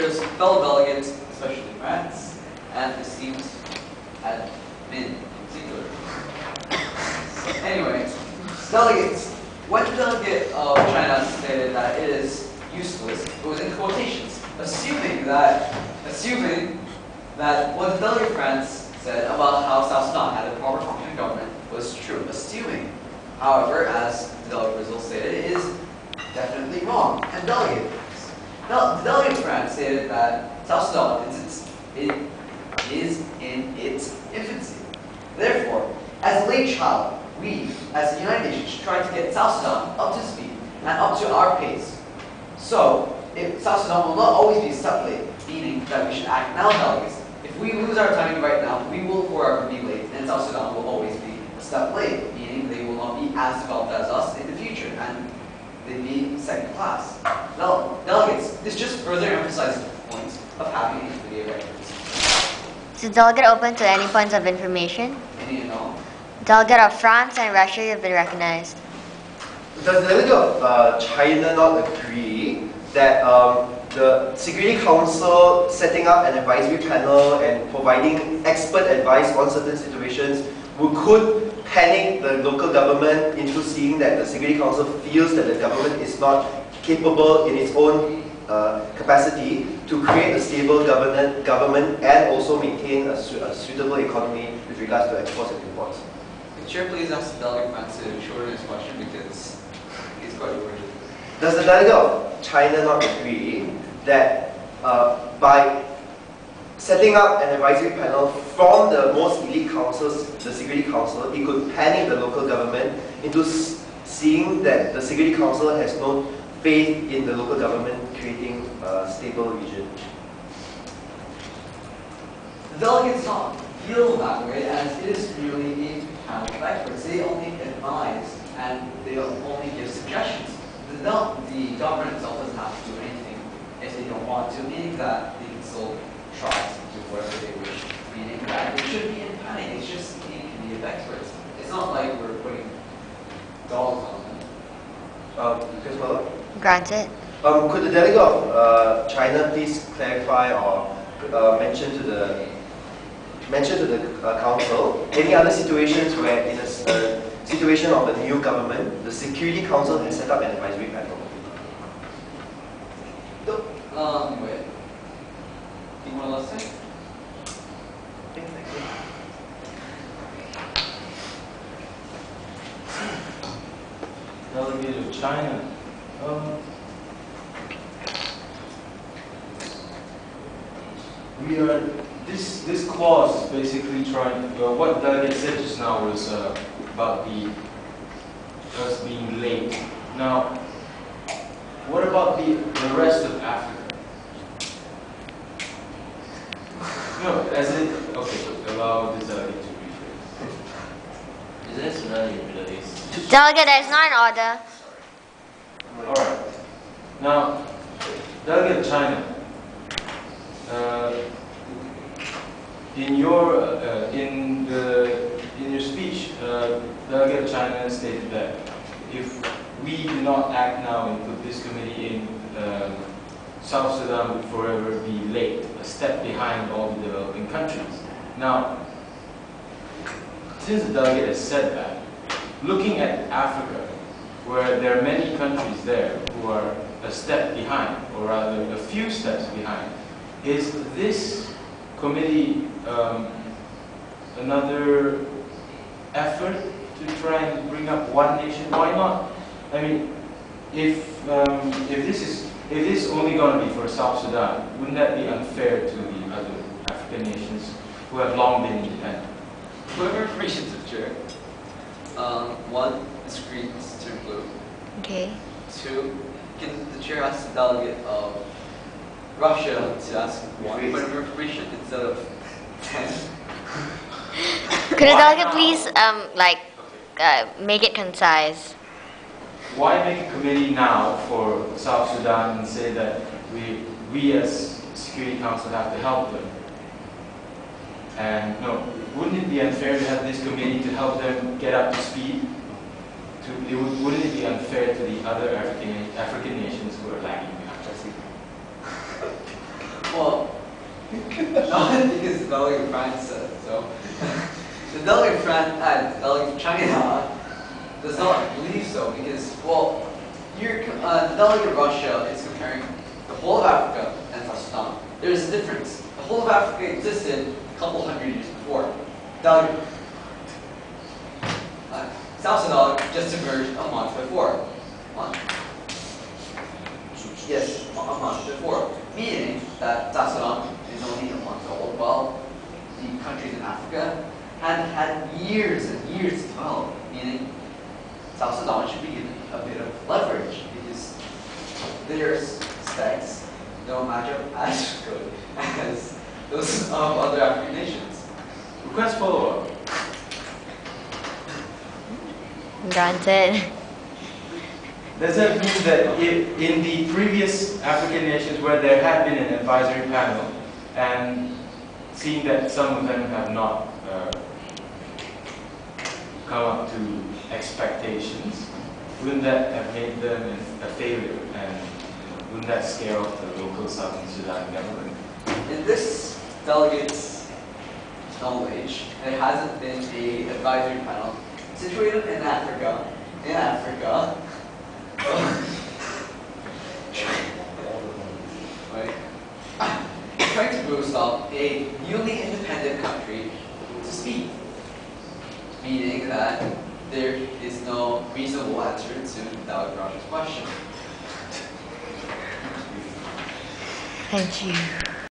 members, fellow delegates, especially friends, and esteemed admin, singular. So anyway, delegates. When the delegate of China stated that it is useless, it was in quotations, assuming that what the delegate friends said about how South Sudan had a proper functioning government was true. Assuming, however, as the delegate result stated, it is definitely wrong. And the delegate friend stated that South Sudan is in its infancy. Therefore, as a late child, we, as the United Nations, should try to get South Sudan up to speed and up to our pace. So, if South Sudan will not always be a step late, meaning that we should act now, delegates. If we lose our timing right now, we will forever be late, and South Sudan will always be a step late, meaning they will not be as developed as us in the future, and they'd be second class. Now, delegates, this just further emphasizes the point of having intermediate records. Is the delegate open to any points of information? Any and all? Delegate of France and Russia have been recognized. Does the delegate of China not agree that the Security Council setting up an advisory panel and providing expert advice on certain situations could panic the local government into seeing that the Security Council feels that the government is not capable in its own capacity to create a stable government and also maintain a suitable economy with regards to exports and imports? Chair, please ask the delegate friend to shorten his question because he's quite urgent. Does the delegate of China not agree that by setting up an advisory panel from the most elite councils, the Security Council, it could panic the local government into seeing that the Security Council has no faith in the local government creating a stable region? The delegates not feel that way, as it is merely a panel of experts. They only advise and they only give suggestions. The government itself doesn't have to do anything if they don't want to, meaning that they can still try to do whatever they wish, meaning that they shouldn't be in panic. It's just a committee of experts. It's not like we're putting dollars on them. Granted. Could the delegate of China please clarify or mention to the council any other situations where in a situation of a new government, the Security Council has set up an advisory panel? Wait. Do you want to listen? Delegate of China. This clause is basically trying. What delegate said just now was about us being late. Now, what about the rest of Africa? No, as in, okay, allow this delegate to rephrase. Is there Sudan in the Middle East? Delegate, there is not an order. Alright. Now, delegate of China. In your speech, delegate of China stated that if we do not act now and put this committee in, South Sudan would forever be late, a step behind all the developing countries. Now, since the delegate has said that, looking at Africa, where there are many countries there who are a step behind, or rather a few steps behind, is this committee another effort to try and bring up one nation? Why not? I mean, if this is only going to be for South Sudan, wouldn't that be unfair to the other African nations who have long been independent? Whoever information to the chair. One, the screen is turned blue. Okay. Two, can the chair ask the delegate of Russia to ask one point of information instead of 10? Could the delegate please make it concise? Why make a committee now for South Sudan and say that we as Security Council have to help them? And no, wouldn't it be unfair to have this committee to help them get up to speed? Wouldn't it be unfair to the other African nations who are lagging behind? Not because the delegate of France said so. The delegate of delegate of China does not believe so because, well, the delegate of Russia is comparing the whole of Africa and South Sudan. There's a difference. The whole of Africa existed a couple hundred years before. Delegate South Sudan just emerged a month before. Yes, a month before. Meaning that South Sudan is only a month old, while the countries in Africa had years and years to develop. Meaning South Sudan should be given a bit of leverage because their specs don't match up as good as those of other African nations. Request follow-up. Granted. Does that mean that in the previous African nations where there had been an advisory panel, and seeing that some of them have not come up to expectations, wouldn't that have made them a failure, and wouldn't that scare off the local Southern Sudan government? In this delegate's knowledge, there hasn't been an advisory panel situated in Africa, right? Trying to boost up a newly independent country to speak, meaning that there is no reasonable answer to Delegate Roger's question. Thank you.